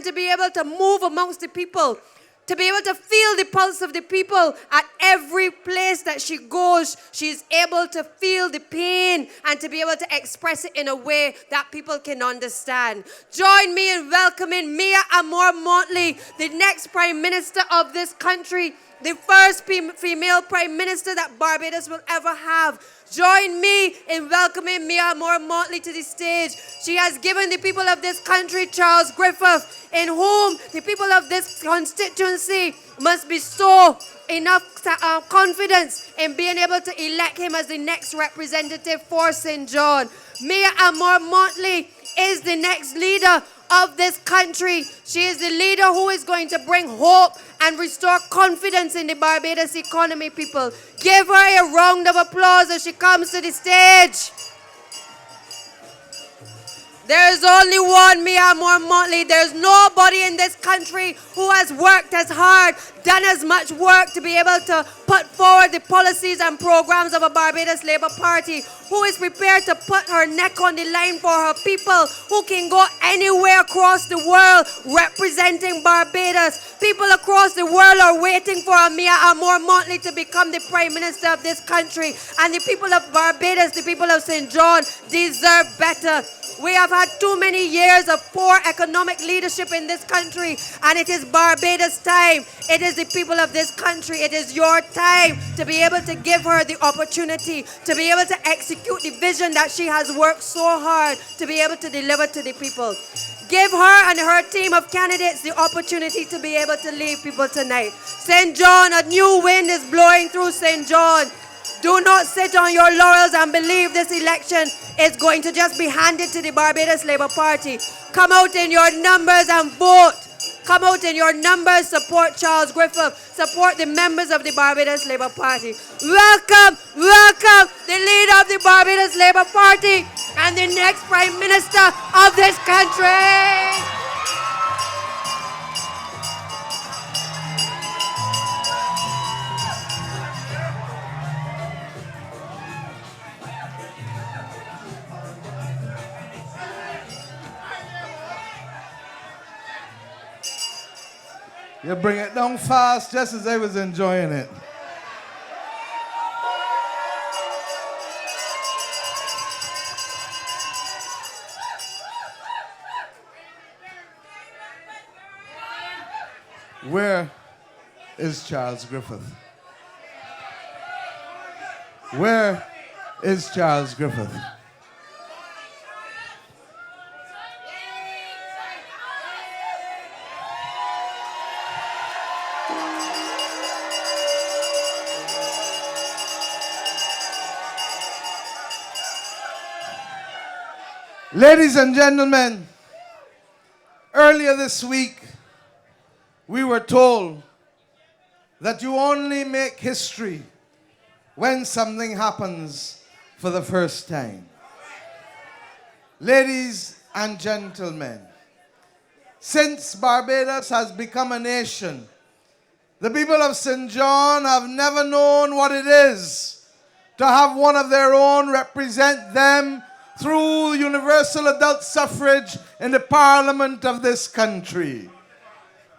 and to be able to move amongst the people, to be able to feel the pulse of the people at every place that she goes. She's able to feel the pain and to be able to express it in a way that people can understand. Join me in welcoming Mia Amor Mottley, the next Prime Minister of this country, the first female Prime Minister that Barbados will ever have. Join me in welcoming Mia Amor Mottley to the stage. She has given the people of this country Charles Griffith, in whom the people of this constituency must bestow enough confidence in being able to elect him as the next representative for St. John. Mia Amor Mottley is the next leader of this country. She is the leader who is going to bring hope and restore confidence in the Barbados economy, people. Give her a round of applause as she comes to the stage. There is only one Mia Amor Mottley. There's nobody in this country who has worked as hard, done as much work to be able to put forward the policies and programs of a Barbados Labour Party, who is prepared to put her neck on the line for her people, who can go anywhere across the world representing Barbados. People across the world are waiting for a Mia Amor Mottley to become the Prime Minister of this country. And the people of Barbados, the people of St. John, deserve better. We have had too many years of poor economic leadership in this country, and it is Barbados' time. It is the people of this country. It is your time to be able to give her the opportunity to be able to execute the vision that she has worked so hard to be able to deliver to the people. Give her and her team of candidates the opportunity to be able to lead people tonight. St. John, a new wind is blowing through St. John. Do not sit on your laurels and believe this election is going to just be handed to the Barbados Labour Party. Come out in your numbers and vote. Come out in your numbers, support Charles Griffith, support the members of the Barbados Labour Party. Welcome, welcome the leader of the Barbados Labour Party and the next Prime Minister of this country. You bring it down fast just as I was enjoying it. Where is Charles Griffith? Where is Charles Griffith? Ladies and gentlemen, earlier this week, we were told that you only make history when something happens for the first time. Ladies and gentlemen, since Barbados has become a nation, the people of St. John have never known what it is to have one of their own represent them through universal adult suffrage in the parliament of this country.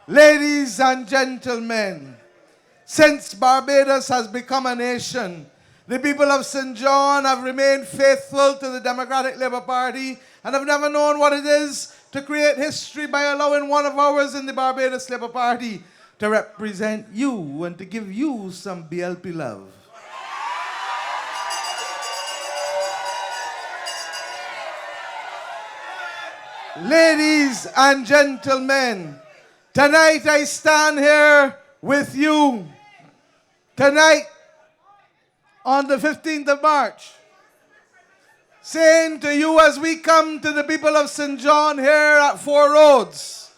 Ladies and gentlemen, since Barbados has become a nation, the people of St. John have remained faithful to the Democratic Labour Party and have never known what it is to create history by allowing one of ours in the Barbados Labour Party to represent you and to give you some BLP love. Ladies and gentlemen, tonight I stand here with you. Tonight, on the 15th of March, saying to you as we come to the people of St. John here at Four Roads,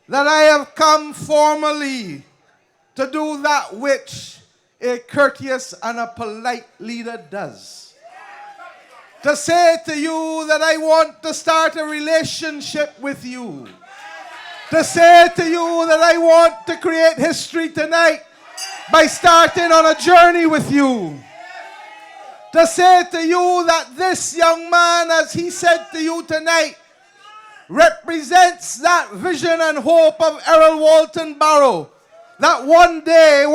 that I have come formally to do that which a courteous and a polite leader does. To say to you that I want to start a relationship with you. To say to you that I want to create history tonight by starting on a journey with you. To say to you that this young man, as he said to you tonight, represents that vision and hope of Errol Walton Barrow. That one day,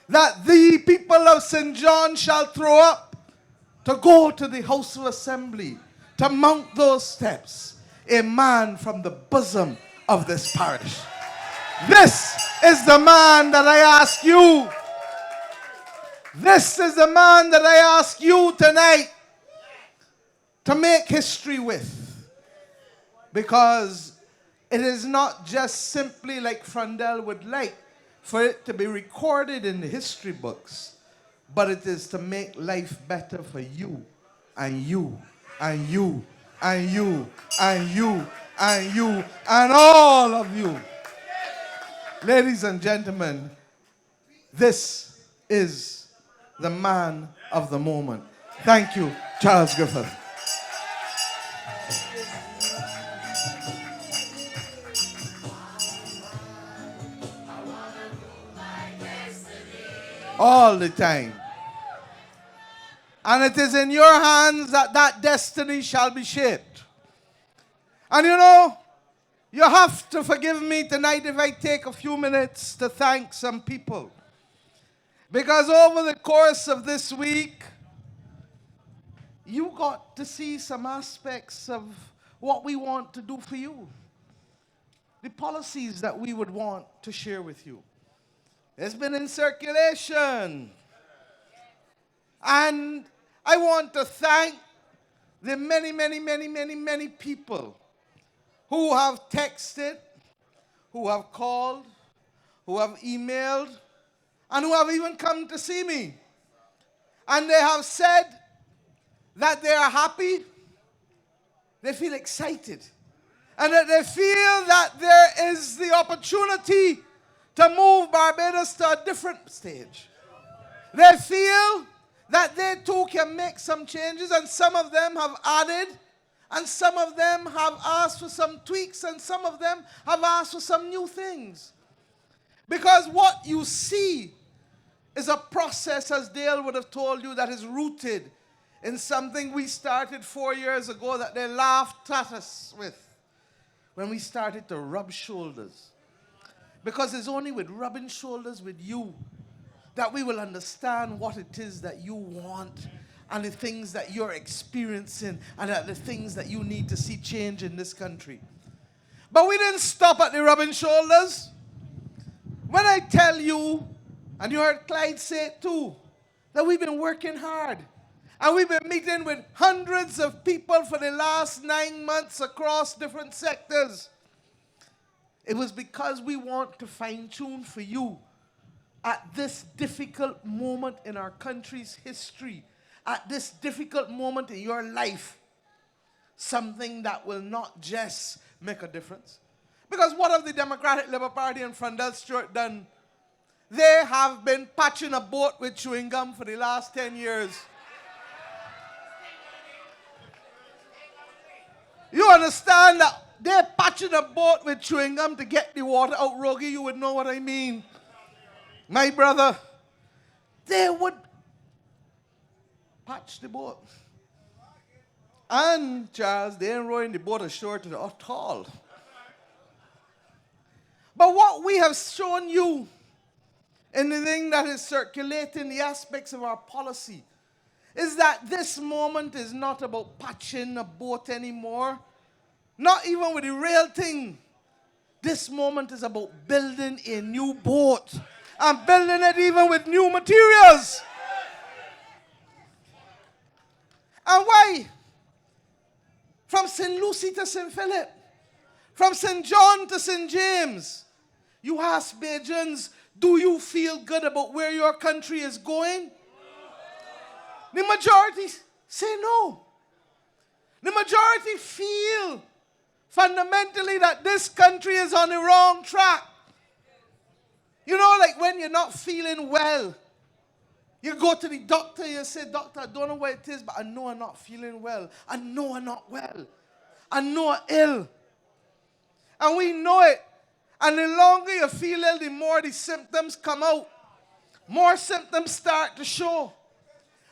that the people of St. John shall throw up to go to the House of Assembly, to mount those steps, a man from the bosom of this parish. This is the man that I ask you. This is the man that I ask you tonight to make history with. Because it is not just simply like Frondel would like for it to be recorded in the history books, but it is to make life better for you and you and you and you and you and you and all of you. Ladies and gentlemen, this is the man of the moment. Thank you, Charles Griffith. All the time. And it is in your hands that that destiny shall be shaped. And you know, you have to forgive me tonight if I take a few minutes to thank some people. Because over the course of this week, you got to see some aspects of what we want to do for you. The policies that we would want to share with you. It's been in circulation. And I want to thank the many people who have texted, who have called, who have emailed, and who have even come to see me. And they have said that they are happy, they feel excited, and that they feel that there is the opportunity to move Barbados to a different stage. They feel that they too can make some changes, and some of them have added, and some of them have asked for some tweaks, and some of them have asked for some new things. Because what you see is a process, as Dale would have told you, that is rooted in something we started 4 years ago that they laughed at us with when we started to rub shoulders. Because it's only with rubbing shoulders with you that we will understand what it is that you want and the things that you're experiencing and the things that you need to see change in this country. But we didn't stop at the rubbing shoulders. When I tell you, and you heard Clyde say it too, that we've been working hard. And we've been meeting with hundreds of people for the last 9 months across different sectors. It was because we want to fine-tune for you at this difficult moment in our country's history, at this difficult moment in your life, something that will not just make a difference. Because what have the Democratic Labour Party and Frondel Stewart done? They have been patching a boat with chewing gum for the last 10 years. You understand that they're patching a boat with chewing gum to get the water out. Rogie, you would know what I mean. My brother, they would patch the boat. And Charles, they ain't rowing the boat ashore to the all. But what we have shown you in the thing that is circulating, the aspects of our policy, is that this moment is not about patching a boat anymore. Not even with the real thing. This moment is about building a new boat. And building it even with new materials. And why? From St. Lucie to St. Philip. From St. John to St. James. You ask Bajans, do you feel good about where your country is going? The majority say no. The majority feel fundamentally that this country is on the wrong track. You know, like when you're not feeling well, you go to the doctor, you say, doctor, I don't know what it is, but I know I'm not feeling well. I know I'm not well. I know I'm ill. And we know it. And the longer you feel ill, the more the symptoms come out. More symptoms start to show.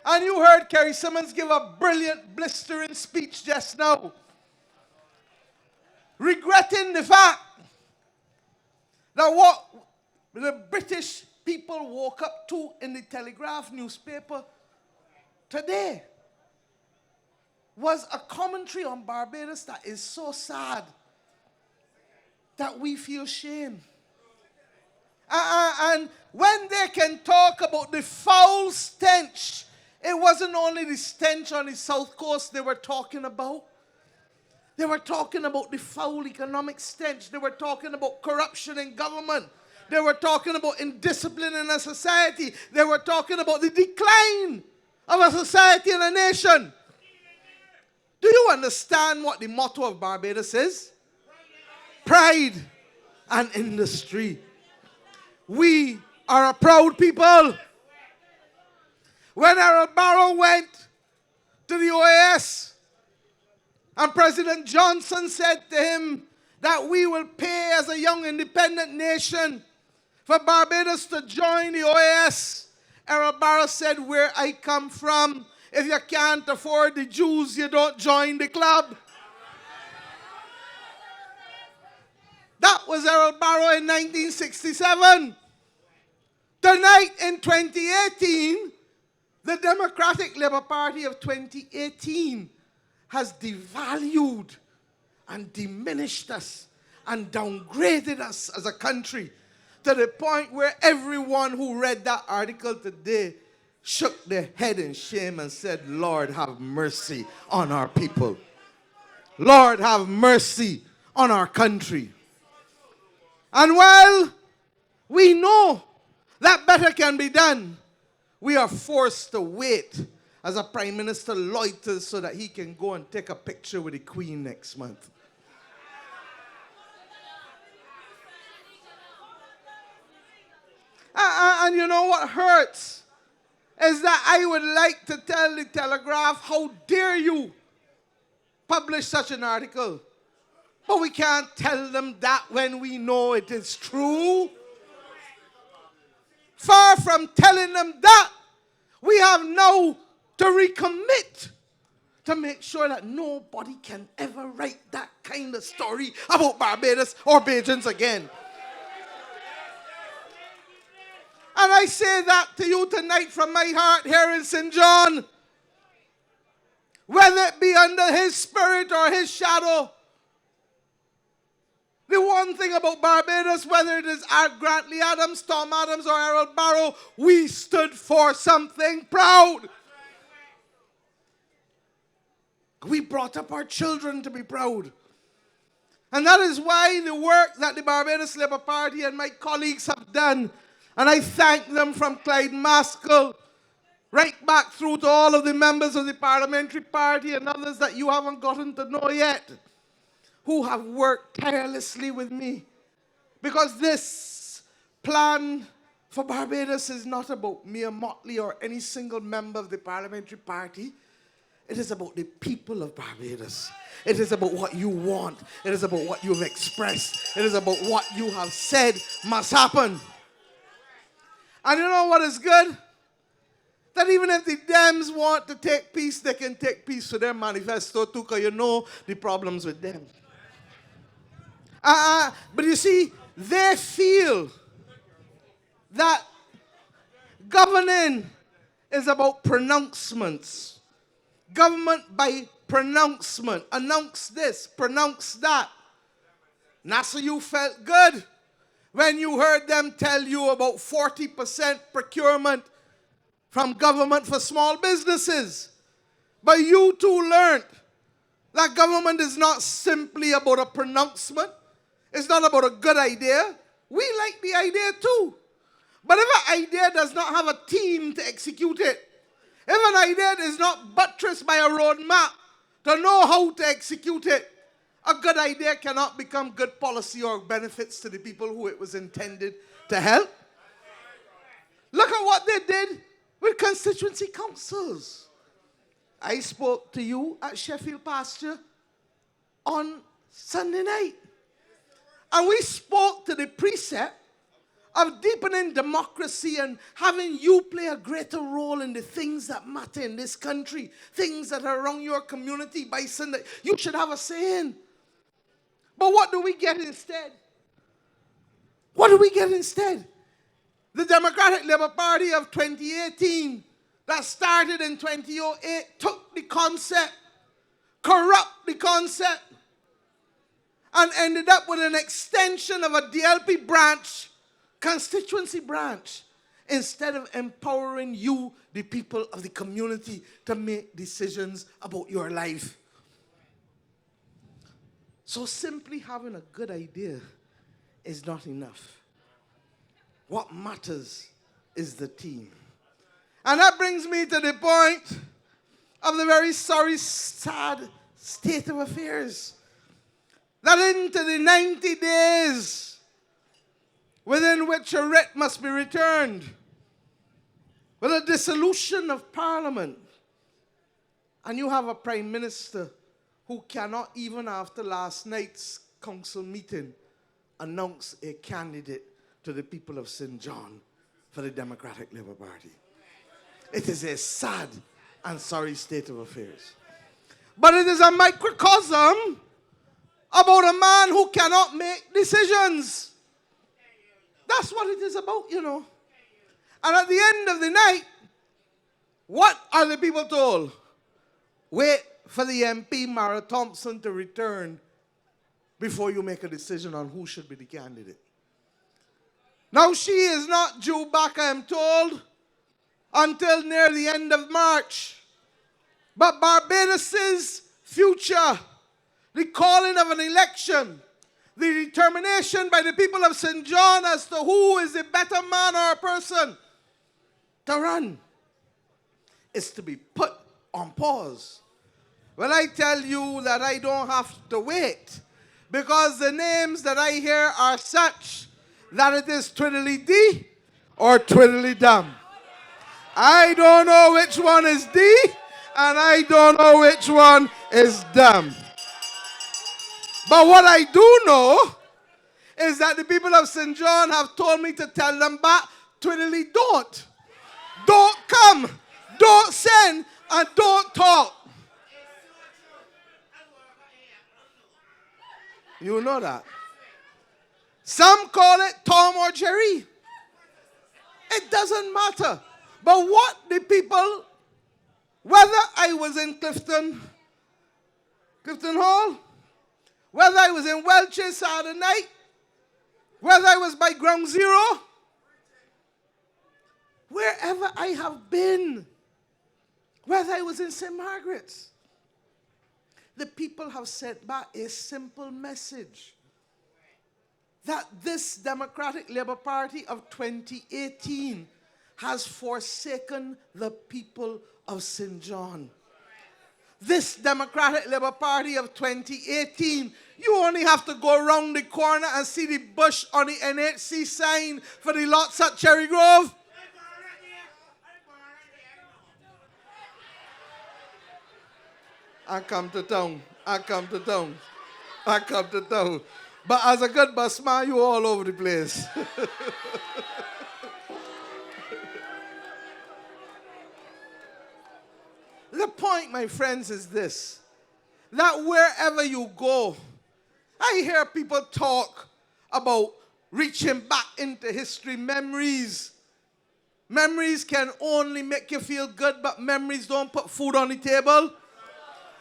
And you heard Kerry Simmons give a brilliant, blistering speech just now. regretting the fact that what the British people woke up to in the Telegraph newspaper today was a commentary on Barbados that is so sad that we feel shame. And when they can talk about the foul stench, it wasn't only the stench on the south coast they were talking about. They were talking about the foul economic stench. They were talking about corruption in government. They were talking about indiscipline in a society. They were talking about the decline of a society and a nation. Do you understand what the motto of Barbados is? Pride and industry. We are a proud people. When Harold Barrow went to the OAS and President Johnson said to him that we will pay as a young independent nation for Barbados to join the OAS, Harold Barrow said, where I come from, if you can't afford the Jews, you don't join the club. That was Harold Barrow in 1967. Tonight in 2018, the Democratic Labour Party of 2018 has devalued and diminished us and downgraded us as a country to the point where everyone who read that article today shook their head in shame and said, Lord, have mercy on our people. Lord, have mercy on our country. And while we know that better can be done, we are forced to wait as a Prime Minister loiters so that he can go and take a picture with the Queen next month. And you know what hurts is that I would like to tell the Telegraph, how dare you publish such an article? But we can't tell them that when we know it is true. Far from telling them that, we have now to recommit to make sure that nobody can ever write that kind of story about Barbados or Bajans again. And I say that to you tonight from my heart here in St. John. Whether it be under his spirit or his shadow, the one thing about Barbados, whether it is Grantley Adams, Tom Adams, or Harold Barrow, we stood for something proud. We brought up our children to be proud. And that is why the work that the Barbados Labour Party and my colleagues have done, and I thank them from Clyde Maskell right back through to all of the members of the Parliamentary Party and others that you haven't gotten to know yet, who have worked tirelessly with me. Because this plan for Barbados is not about Mia Mottley or any single member of the Parliamentary Party. It is about the people of Barbados. It is about what you want. It is about what you've expressed. It is about what you have said must happen. And you know what is good? That even if the Dems want to take peace, they can take peace to their manifesto too, because you know the problems with them. But you see, they feel that governing is about pronouncements. Government by pronouncement. Announce this, pronounce that. Now, so you felt good when you heard them tell you about 40% procurement from government for small businesses. But you too learned that government is not simply about a pronouncement. It's not about a good idea. We like the idea too. But if an idea does not have a team to execute it, if an idea is not buttressed by a roadmap to know how to execute it, a good idea cannot become good policy or benefits to the people who it was intended to help. Look at what they did with constituency councils. I spoke to you at Sheffield Pasture on Sunday night. And we spoke to the precept of deepening democracy and having you play a greater role in the things that matter in this country, things that are around your community by Sunday. You should have a say in. But what do we get instead? What do we get instead? The Democratic Labour Party of 2018 that started in 2008 took the concept, corrupt the concept, and ended up with an extension of a DLP branch, constituency branch, instead of empowering you, the people of the community, to make decisions about your life. So simply having a good idea is not enough. What matters is the team. And that brings me to the point of the very sorry, sad state of affairs. That into the 90 days within which a writ must be returned, with a dissolution of Parliament, and you have a Prime Minister who cannot, even after last night's council meeting, announce a candidate to the people of St. John for the Democratic Labour Party. It is a sad and sorry state of affairs. But it is a microcosm about a man who cannot make decisions. That's what it is about, you know. And at the end of the night, what are the people told? Wait for the MP, Mara Thompson, to return before you make a decision on who should be the candidate. Now, she is not due back, I am told, until near the end of March. But Barbados' future, the calling of an election, the determination by the people of St. John as to who is the better man or person to run, is to be put on pause. Well, I tell you that I don't have to wait, because the names that I hear are such that it is twiddly-dee or twiddly-dum. I don't know which one is D, and I don't know which one is dumb. But what I do know is that the people of St. John have told me to tell them back, twiddly don't. Don't come, don't send, and don't talk. You know that. Some call it Tom or Jerry. It doesn't matter. But what the people, whether I was in Clifton Hall, whether I was in Welch's Saturday night, whether I was by Ground Zero, wherever I have been, whether I was in St. Margaret's, the people have sent back a simple message that this Democratic Labour Party of 2018 has forsaken the people of St. John. This Democratic Labour Party of 2018, you only have to go around the corner and see the bush on the NHC sign for the lots at Cherry Grove. I come to town. But as a good busman, you all over the place. The point, my friends, is this: that wherever you go, I hear people talk about reaching back into history, memories. Memories can only make you feel good, but memories don't put food on the table.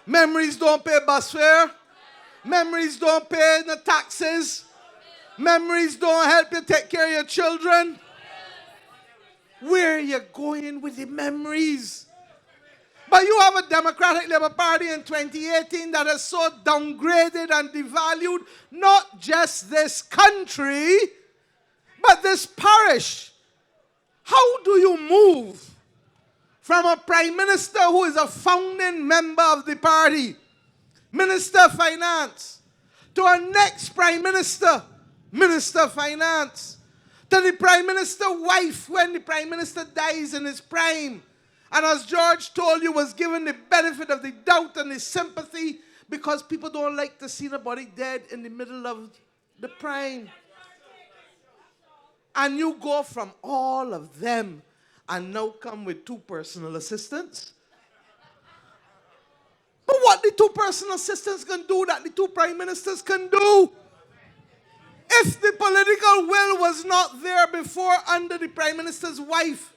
Memories don't pay bus fare. Memories don't pay the taxes. Memories don't help you take care of your children. Where are you going with the memories? But you have a Democratic Labour Party in 2018 that has so downgraded and devalued not just this country, but this parish. How do you move from a Prime Minister who is a founding member of the party, Minister of Finance, to a next Prime Minister, Minister of Finance, to the Prime Minister's wife when the Prime Minister dies in his prime, and as George told you, was given the benefit of the doubt and the sympathy because people don't like to see nobody dead in the middle of the prime. And you go from all of them and now come with 2 personal assistants? But what the two personal assistants can do that the two prime ministers can do? If the political will was not there before under the prime minister's wife,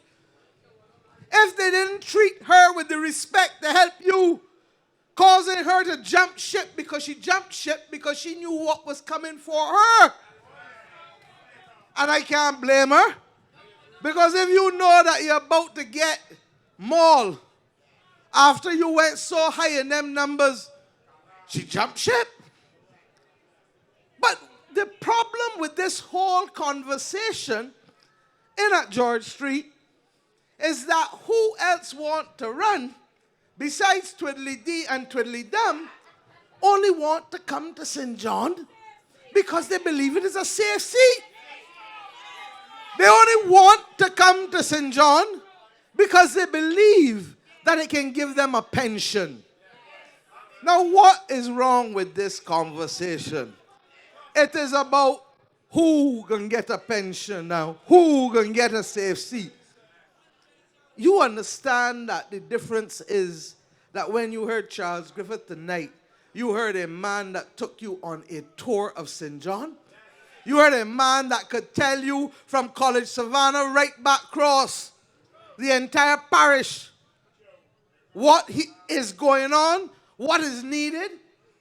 if they didn't treat her with the respect to help you, causing her to jump ship because she jumped ship because she knew what was coming for her. And I can't blame her. Because if you know that you're about to get mauled after you went so high in them numbers, she jumped ship. But the problem with this whole conversation in at George Street is that who else want to run besides Twiddly Dee and Twiddly Dum only want to come to St. John because they believe it is a safe seat. They only want to come to St. John because they believe that it can give them a pension. Now, what is wrong with this conversation? It is about who can get a pension now, who can get a safe seat. You understand that the difference is that when you heard Charles Griffith tonight, you heard a man that took you on a tour of St. John. You heard a man that could tell you from College Savannah right back across the entire parish what is going on, what is needed.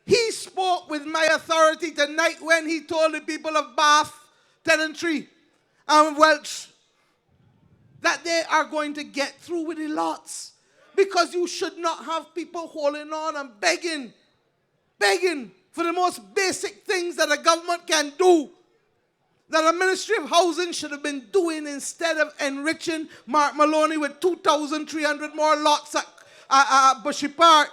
He spoke with my authority tonight when he told the people of Bath, Tenantry, and Welch that they are going to get through with the lots. Because you should not have people holding on and begging for the most basic things that a government can do, that a Ministry of Housing should have been doing instead of enriching Mark Maloney with 2,300 more lots at Bushy Park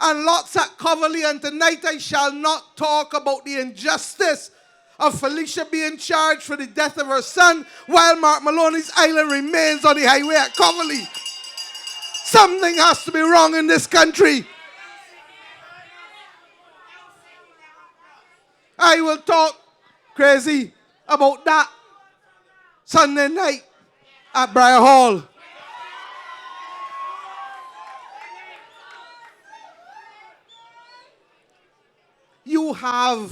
and lots at Coverley. And tonight I shall not talk about the injustice of Felicia being charged for the death of her son while Mark Maloney's island remains on the highway at Coverley. Something has to be wrong in this country. I will talk crazy about that Sunday night at Briar Hall. You have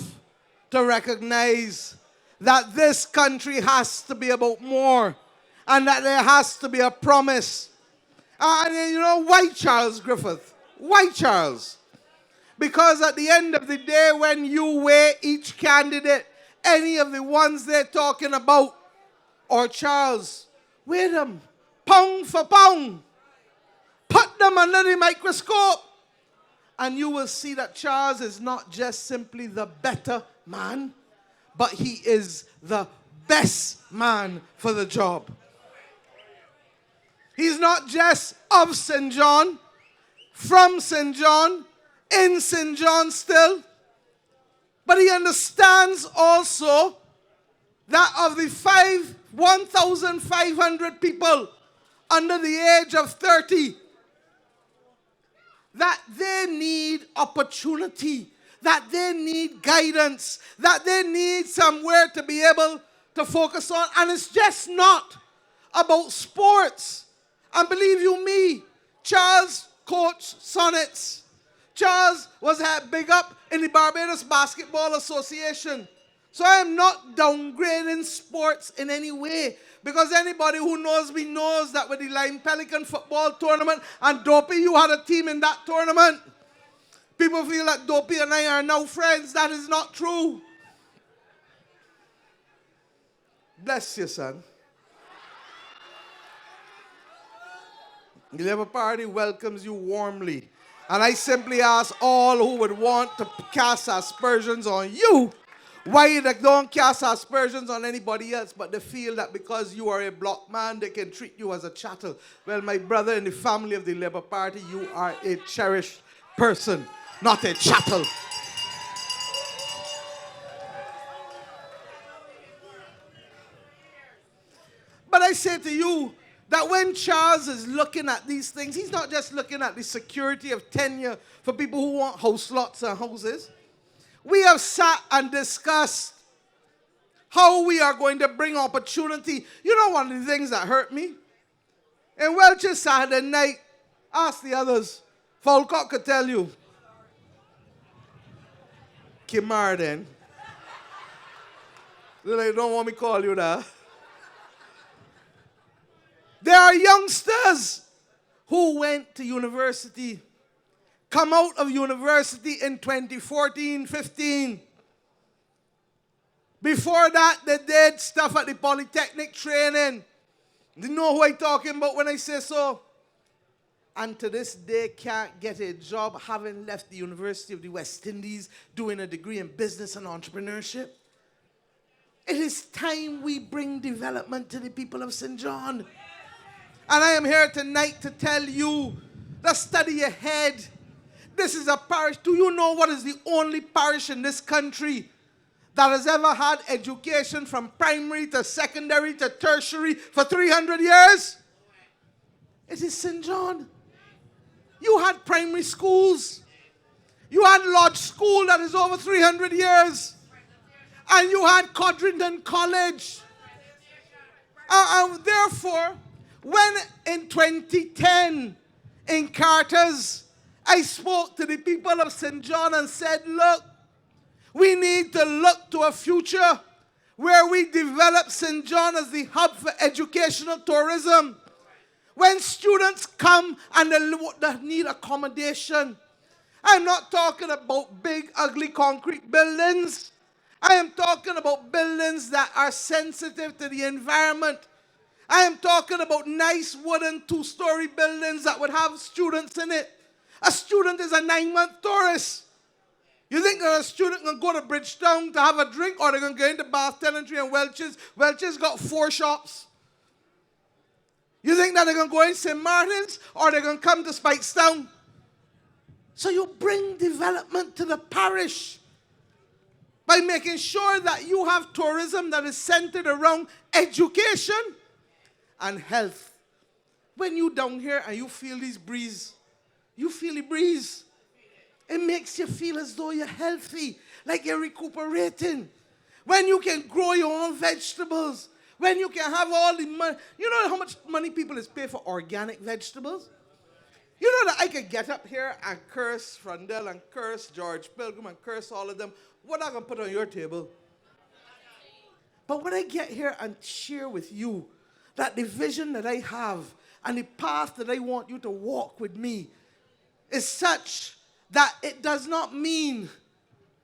to recognize that this country has to be about more and that there has to be a promise. And you know, why Charles Griffith? Why Charles? Because at the end of the day, when you weigh each candidate, any of the ones they're talking about, or Charles, weigh them pound for pound. Put them under the microscope. And you will see that Charles is not just simply the better man, but he is the best man for the job. He's not just of St. John, from St. John, in St. John still, but he understands also that of the 1,500 people under the age of 30, that they need opportunity, that they need guidance, that they need somewhere to be able to focus on. And it's just not about sports. And believe you me, Charles coached Sonnets. Charles was big up in the Barbados Basketball Association. So I am not downgrading sports in any way. Because anybody who knows me knows that with the Lime Pelican football tournament and Dopey, you had a team in that tournament. People feel that Dopey and I are now friends. That is not true. Bless you, son. The Labour Party welcomes you warmly. And I simply ask all who would want to cast aspersions on you, why they don't cast aspersions on anybody else, but they feel that because you are a block man, they can treat you as a chattel. Well, my brother, in the family of the Labour Party, you are a cherished person, not a chattel. But I say to you that when Charles is looking at these things, he's not just looking at the security of tenure for people who want house lots and houses. We have sat and discussed how we are going to bring opportunity. You know one of the things that hurt me? In Welch's Saturday night, ask the others. Falcock could tell you. Kimar then. They don't want me to call you that. There are youngsters who went to university, come out of university in 2014-15. Before that, they did stuff at the Polytechnic training. You know who I'm talking about when I say so? And to this day can't get a job having left the University of the West Indies doing a degree in business and entrepreneurship. It is time we bring development to the people of St. John. And I am here tonight to tell you to study ahead. This is a parish. Do you know what is the only parish in this country that has ever had education from primary to secondary to tertiary for 300 years? It is St. John. You had primary schools. You had Lodge School that is over 300 years. And you had Codrington College. And therefore, when in 2010 in Carter's, I spoke to the people of St. John and said, look, we need to look to a future where we develop St. John as the hub for educational tourism. When students come and they need accommodation, I'm not talking about big, ugly concrete buildings. I am talking about buildings that are sensitive to the environment. I am talking about nice wooden 2-story buildings that would have students in it. A student is a 9-month tourist. You think that a student can go to Bridgetown to have a drink, or they're going to go into Bath Tenantry and Welch's? Welch's got 4 shops. You think that they're going to go in St. Martin's, or they're going to come to Spikestown? So you bring development to the parish by making sure that you have tourism that is centered around education and health. When you down here and you feel this breeze, you feel the breeze. It makes you feel as though you're healthy, like you're recuperating. When you can grow your own vegetables, when you can have all the money. You know how much money people is pay for organic vegetables? You know that I could get up here and curse Frondell and curse George Pilgrim and curse all of them. What am I going to put on your table? But when I get here and share with you that the vision that I have and the path that I want you to walk with me is such that it does not mean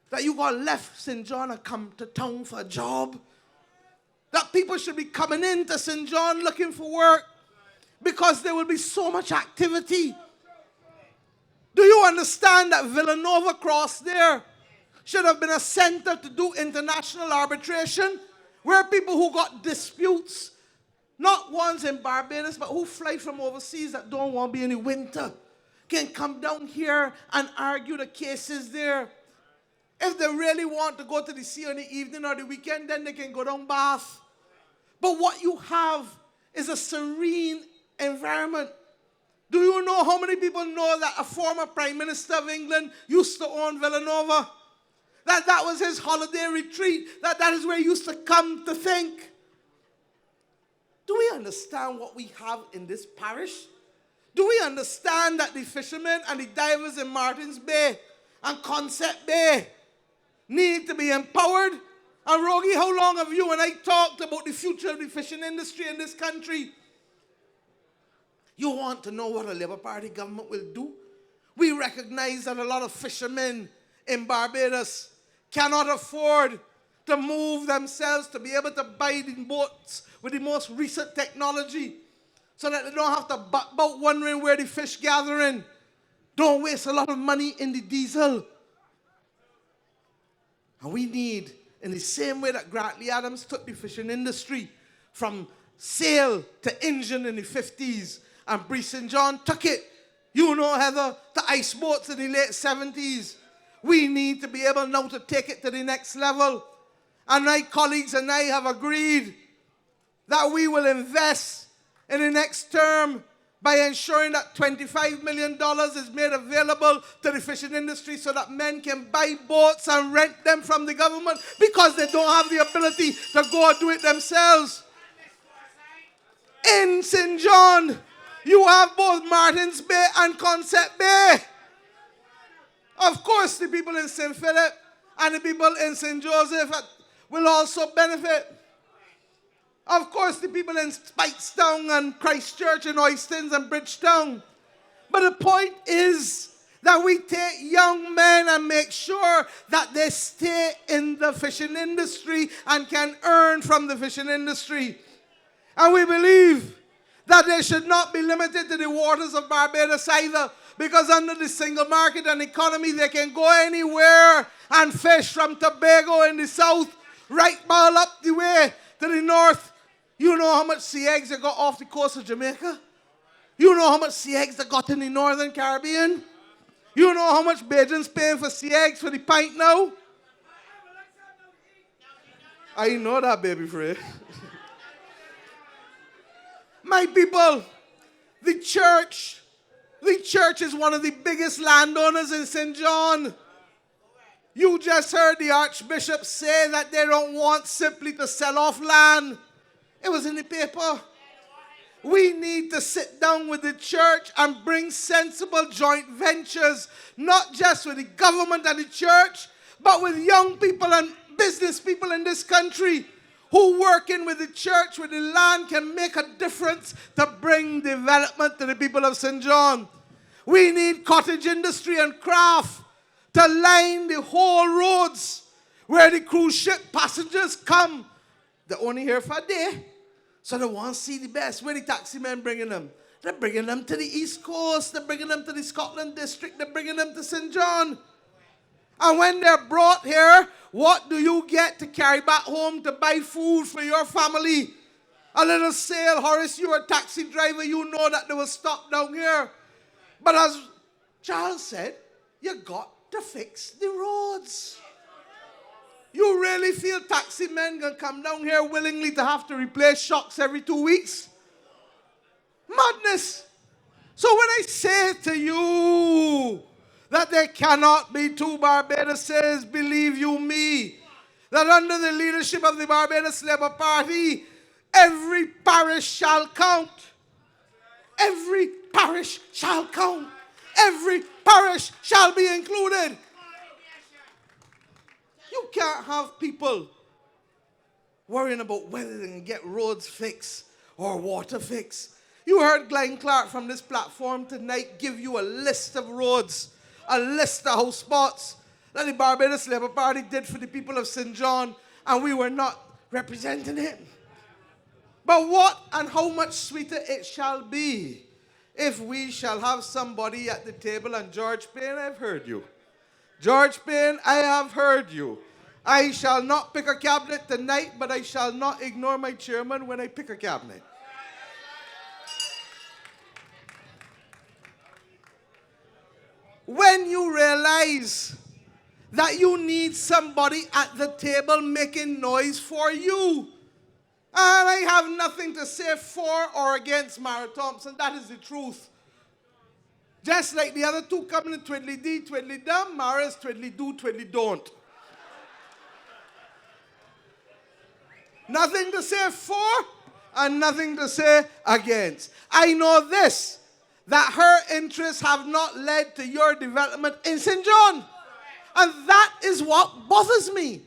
that you got left St. John and come to town for a job. That people should be coming into St. John looking for work because there will be so much activity. Do you understand that Villanova Cross there should have been a center to do international arbitration where people who got disputes, not ones in Barbados, but who fly from overseas that don't want to be in the winter, can come down here and argue the cases there. If they really want to go to the sea on the evening or the weekend, then they can go down Bath. But what you have is a serene environment. Do you know how many people know that a former Prime Minister of England used to own Villanova? That was his holiday retreat. That is where he used to come to think. Do we understand what we have in this parish? Do we understand that the fishermen and the divers in Martins Bay and Concept Bay need to be empowered? And Rogi, how long have you and I talked about the future of the fishing industry in this country? You want to know what a Labour Party government will do? We recognize that a lot of fishermen in Barbados cannot afford to move themselves to be able to buy the boats with the most recent technology so that they don't have to butt about wondering where the fish gathering. Don't waste a lot of money in the diesel. And we need, in the same way that Grantley Adams took the fishing industry from sail to engine in the 50s, and Bree St. John took it, you know, Heather, to ice boats in the late 70s. We need to be able now to take it to the next level. And my colleagues and I have agreed that we will invest in the next term by ensuring that $25 million is made available to the fishing industry so that men can buy boats and rent them from the government because they don't have the ability to go and do it themselves. In St. John, you have both Martins Bay and Concept Bay. Of course, the people in St. Philip And the people in St. Joseph will also benefit. Of course, the people in Speightstown and Christchurch and Oystons and Bridgetown. But the point is that we take young men and make sure that they stay in the fishing industry and can earn from the fishing industry. And we believe that they should not be limited to the waters of Barbados either, because under the single market and economy, they can go anywhere and fish from Tobago in the south, right all up the way to the north. You know how much sea eggs they got off the coast of Jamaica? You know how much sea eggs they got in the northern Caribbean? You know how much Bajans paying for sea eggs for the pint now? I know that, baby Frey. My people, the church is one of the biggest landowners in St. John. You just heard the Archbishop say that they don't want simply to sell off land. It was in the paper. We need to sit down with the church and bring sensible joint ventures, not just with the government and the church, but with young people and business people in this country who working with the church, with the land, can make a difference to bring development to the people of St. John. We need cottage industry and craft to line the whole roads where the cruise ship passengers come. They're only here for a day, so they want to see the best. Where the taxi men bringing them? They're bringing them to the East Coast. They're bringing them to the Scotland District. They're bringing them to St. John. And when they're brought here, what do you get to carry back home to buy food for your family? A little sale. Horace, you're a taxi driver. You know that they will stop down here. But as Charles said, you got to fix the roads. You really feel taxi men going to come down here willingly to have to replace shocks every 2 weeks? Madness. So when I say to you that there cannot be two Barbadoses, believe you me, that under the leadership of the Barbados Labour Party, every parish shall count. Every parish shall count. Every parish shall be included. You can't have people worrying about whether they can get roads fixed or water fixed. You heard Glenn Clark from this platform tonight give you a list of roads, a list of house spots that the Barbados Labour Party did for the people of St. John, and we were not representing it. But what and how much sweeter it shall be if we shall have somebody at the table. And George Payne, I've heard you. George Payne, I have heard you. I shall not pick a cabinet tonight, but I shall not ignore my chairman when I pick a cabinet. When you realize that you need somebody at the table making noise for you. And I have nothing to say for or against Mara Thompson. That is the truth. Just like the other two coming in twiddly dee, twiddly dum, Mara's twiddly do, twiddly don't. Nothing to say for and nothing to say against. I know this, that her interests have not led to your development in St. John. And that is what bothers me.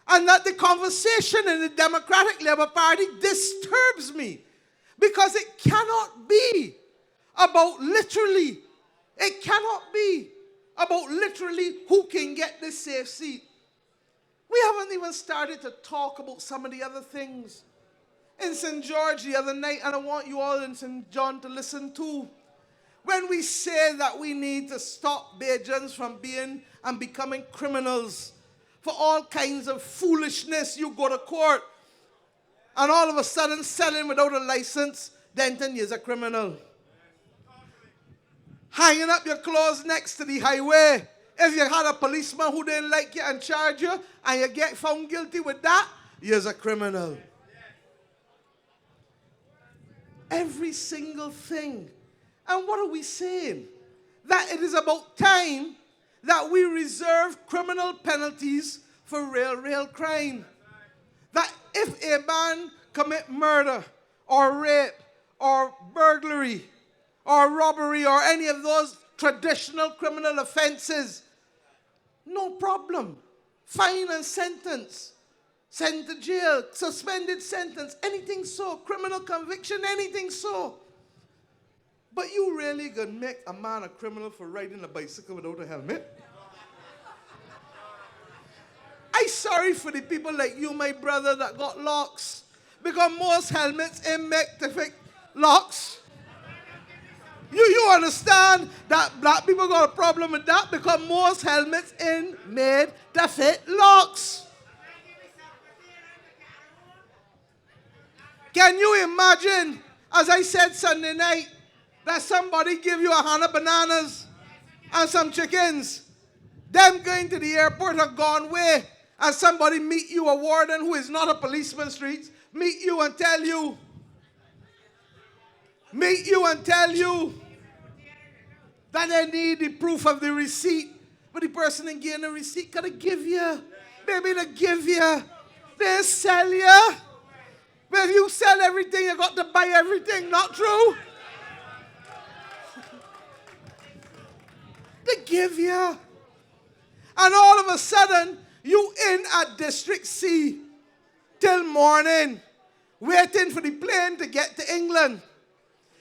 And that the conversation in the Democratic Labour Party disturbs me. Because it cannot be about literally, it cannot be about literally who can get this safe seat. We haven't even started to talk about some of the other things. In St. George the other night, and I want you all in St. John to listen too. When we say that we need to stop Bajans from being and becoming criminals for all kinds of foolishness, you go to court and all of a sudden selling without a license, then 10 years a criminal. Hanging up your clothes next to the highway. If you had a policeman who didn't like you and charge you and you get found guilty with that, you're a criminal. Every single thing. And what are we saying? That it is about time that we reserve criminal penalties for real crime. That if a man commit murder or rape or burglary or robbery or any of those traditional criminal offenses, no problem. fine and sentence, sent to jail, suspended sentence, anything so, criminal conviction, anything so. But you really gonna make a man a criminal for riding a bicycle without a helmet? I'm sorry for the people like you, my brother, that got locks. Because most helmets ain't make to fit locks. You understand that black people got a problem with that? Because most helmets ain't made to fit locks. Can you imagine, as I said Sunday night, that somebody give you 100 bananas and some chickens, them going to the airport have gone way, and somebody meet you, a warden who is not a policeman streets, meet you and tell you that they need the proof of the receipt, but the person ain't getting the receipt, gotta give you. Baby, they give you. They sell you. But if you sell everything, you got to buy everything, not true? They give you. And all of a sudden, you in at District C till morning, waiting for the plane to get to England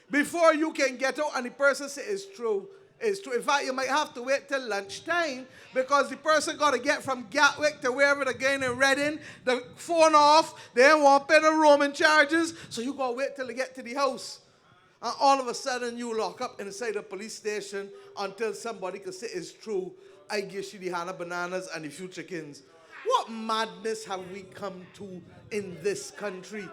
before you can get out, and the person says it's true. It's true. In fact, you might have to wait till lunchtime because the person got to get from Gatwick to wherever they're going in Reading, the phone off, they don't want to pay the roaming charges, so you got to wait till they get to the house. And all of a sudden, you lock up inside the police station until somebody can say it's true. I give you the 100 bananas and a few chickens. What madness have we come to in this country?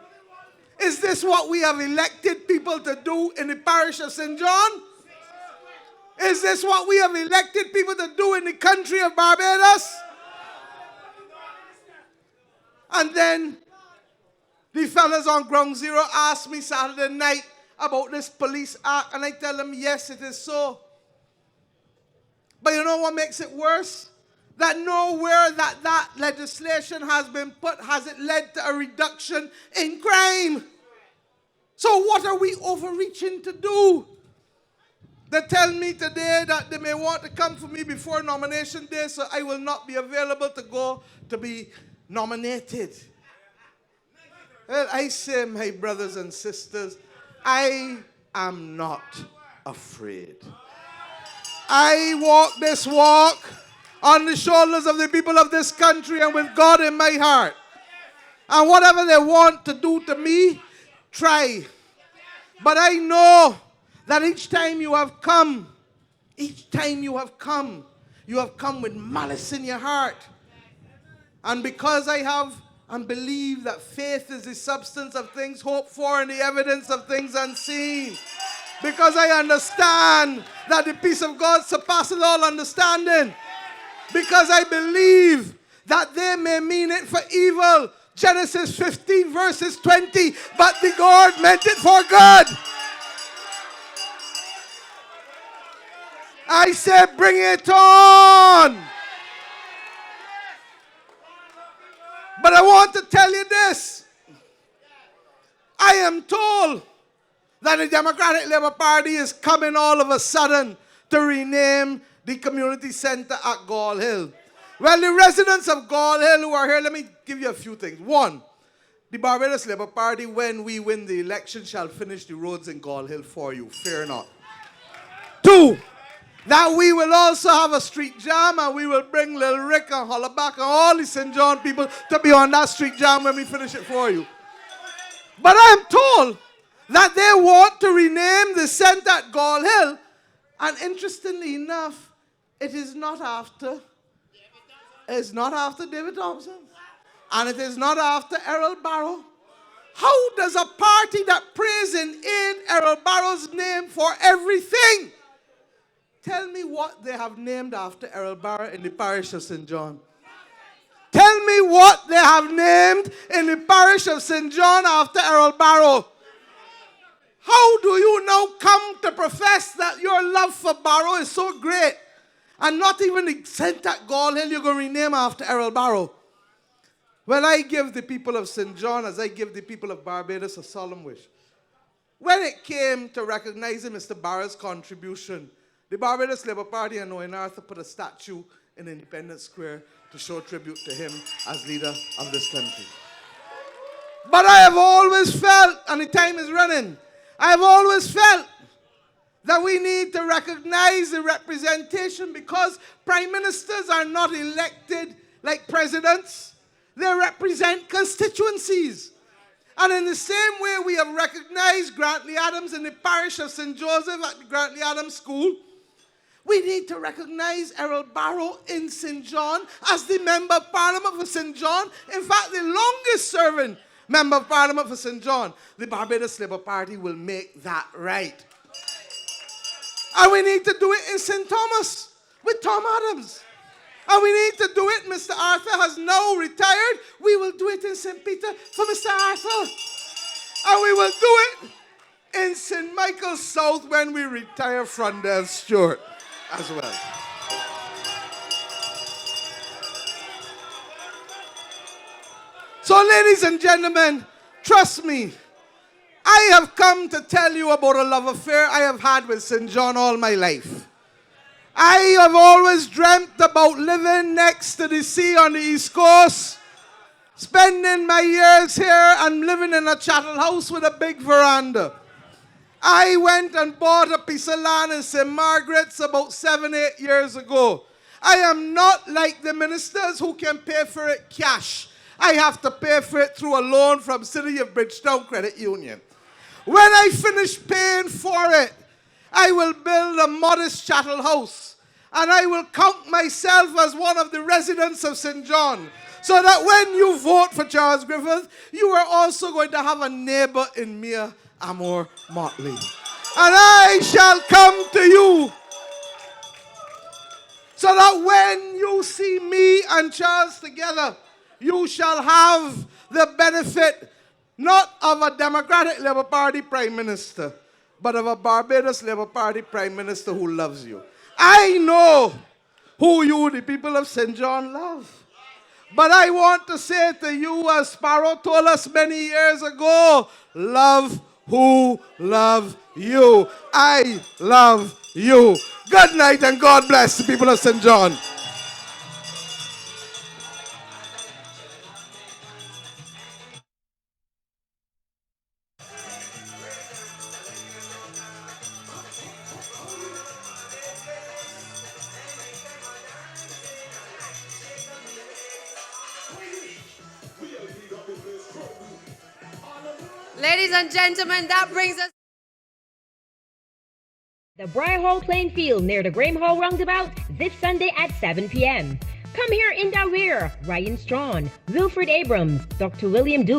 Is this what we have elected people to do in the parish of St. John? Is this what we have elected people to do in the country of Barbados? And then the fellas on Ground Zero asked me Saturday night about this police act, and I tell them, yes, it is so. But you know what makes it worse? That nowhere that legislation has been put has it led to a reduction in crime. So what are we overreaching to do? They tell me today that they may want to come for me before nomination day, so I will not be available to go to be nominated. Well, I say, my brothers and sisters, I am not afraid. I walk this walk on the shoulders of the people of this country and with God in my heart. And whatever they want to do to me, try. But I know that each time you have come with malice in your heart. And because I have and believe that faith is the substance of things hoped for and the evidence of things unseen. Because I understand that the peace of God surpasses all understanding. Because I believe that they may mean it for evil. Genesis 15 verses 20. But the God meant it for good. I said, bring it on. But I want to tell you this. I am told that the Democratic Labour Party is coming all of a sudden to rename the community center at Gall Hill. Well, the residents of Gall Hill who are here, let me give you a few things. One, the Barbados Labour Party, when we win the election, shall finish the roads in Gall Hill for you. Fear not. Two, that we will also have a street jam and we will bring Lil Rick and Hollaback and all the St. John people to be on that street jam when we finish it for you. But I am told that they want to rename the center at Gall Hill, and interestingly enough, it is not after David Thompson, and it is not after Errol Barrow. How does a party that prays in Errol Barrow's name for everything? Tell me what they have named after Errol Barrow in the parish of St. John. Tell me what they have named in the parish of St. John after Errol Barrow. How do you now come to profess that your love for Barrow is so great and not even the center at Gall Hill you're going to rename after Errol Barrow? Well, I give the people of St. John, as I give the people of Barbados, a solemn wish. When it came to recognizing Mr. Barrow's contribution, the Barbados Labour Party and Owen Arthur put a statue in Independence Square to show tribute to him as leader of this country. But I have always felt, and the time is running, I have always felt that we need to recognize the representation, because prime ministers are not elected like presidents. They represent constituencies. And in the same way we have recognized Grantley Adams in the parish of St. Joseph at the Grantley Adams School, we need to recognize Errol Barrow in St. John as the Member of Parliament for St. John. In fact, the longest serving Member of Parliament for St. John. The Barbados Labour Party will make that right. And we need to do it in St. Thomas with Tom Adams. And we need to do it. Mr. Arthur has now retired. We will do it in St. Peter for Mr. Arthur. And we will do it in St. Michael's South when we retire Frondell Stewart as well. So, ladies and gentlemen, trust me, I have come to tell you about a love affair I have had with St. John all my life. I have always dreamt about living next to the sea on the East Coast, spending my years here and living in a chattel house with a big veranda. I went and bought a piece of land in St. Margaret's about 7-8 years ago. I am not like the ministers who can pay for it cash. I have to pay for it through a loan from City of Bridgetown Credit Union. When I finish paying for it, I will build a modest chattel house, and I will count myself as one of the residents of St. John, so that when you vote for Charles Griffith, you are also going to have a neighbor in Mia Amor Mottley. And I shall come to you, so that when you see me and Charles together, you shall have the benefit not of a Democratic Labour Party Prime Minister, but of a Barbados Labour Party Prime Minister who loves you. I know who you, the people of St. John, love. But I want to say to you, as Sparrow told us many years ago, love who love you. I love you. Good night and God bless the people of St. John. Ladies and gentlemen, that brings us The Briar Hall playing field near the Graham Hall roundabout this Sunday at 7 p.m. Come here in the rear, Ryan Strawn, Wilfred Abrams, Dr. William Dugan.